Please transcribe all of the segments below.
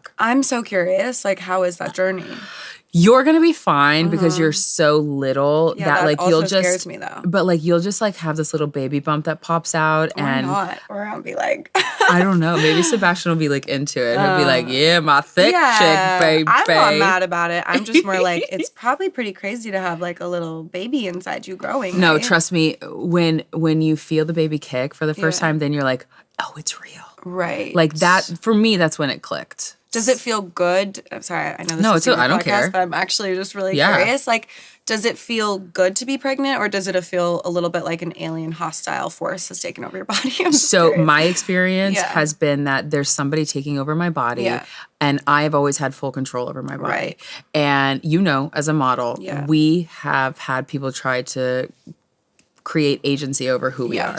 fuck. I'm so curious. Like, how is that journey? You're going to be fine because you're so little that like also you'll just scares me though. But like you'll just like have this little baby bump that pops out and not. Or I'll be like I don't know. Maybe Sebastian will be like into it. He'll be like, yeah, my thick chick, baby. I'm not mad about it. I'm just more like, it's probably pretty crazy to have like a little baby inside you growing. No, right? trust me. When you feel the baby kick for the first time, then you're like, oh, it's real. Right. Like that, for me, that's when it clicked. Does it feel good? I'm sorry, I know this No, is I don't care. but I'm actually just really curious. Like, does it feel good to be pregnant, or does it feel a little bit like an alien hostile force has taken over your body? So my experience has been that there's somebody taking over my body, and I've always had full control over my body. Right. And you know, as a model, we have had people try to create agency over who we are.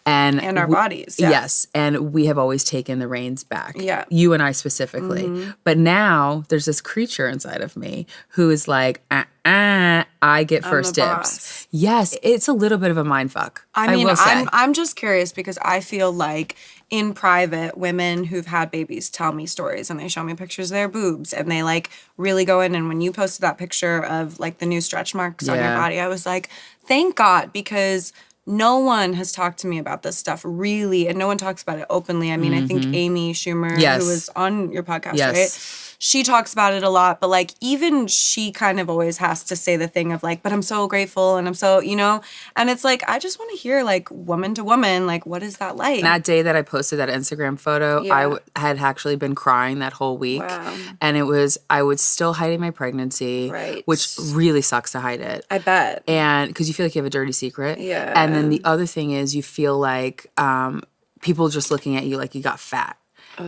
And our bodies. Yes. And we have always taken the reins back. Yeah. You and I specifically. But now there's this creature inside of me who is like, I get first dibs. Boss. Yes. It's a little bit of a mind fuck. I mean, will say. I'm just curious because I feel like in private, women who've had babies tell me stories and they show me pictures of their boobs and they like really go in. And when you posted that picture of like the new stretch marks on your body, I was like, thank God, because no one has talked to me about this stuff really, and no one talks about it openly. I mean, I think Amy Schumer, who was on your podcast, right? She talks about it a lot, but like even she kind of always has to say the thing of like, but I'm so grateful and I'm so, you know, and it's like, I just want to hear like woman to woman, like what is that like? That day that I posted that Instagram photo, I had actually been crying that whole week. Wow. And I was still hiding my pregnancy, which really sucks to hide it. I bet. And because you feel like you have a dirty secret. Yeah. And then the other thing is you feel like people just looking at you like you got fat.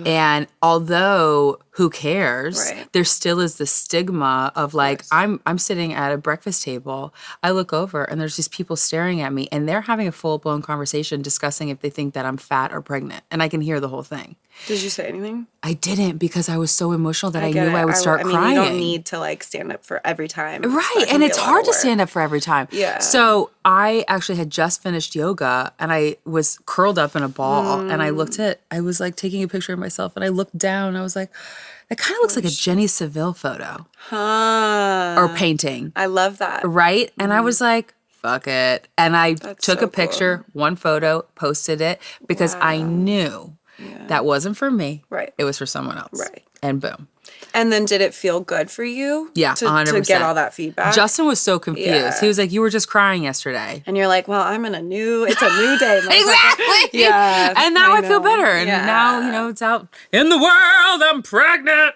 And although who cares, there still is the stigma of like, I'm sitting at a breakfast table, I look over and there's these people staring at me and they're having a full-blown conversation discussing if they think that I'm fat or pregnant. And I can hear the whole thing. Did you say anything? I didn't because I was so emotional that I knew I would start crying. You don't need to like stand up for every time. Right. And it's hard to stand up for every time. Yeah. So I actually had just finished yoga and I was curled up in a ball and I was like taking a picture of myself and I looked down and I was like, that kind of looks like a Jenny Saville photo. Or painting. I love that. Right? And I was like, fuck it. And I took a picture, one photo, posted it because I knew that wasn't for me. Right. It was for someone else. Right. And boom. And then did it feel good for you? Yeah, 100%. To get all that feedback? Justin was so confused. Yeah. He was like, you were just crying yesterday. And you're like, well, it's a new day. Exactly. Yeah. And now I feel better. And now, it's out in the world, I'm pregnant.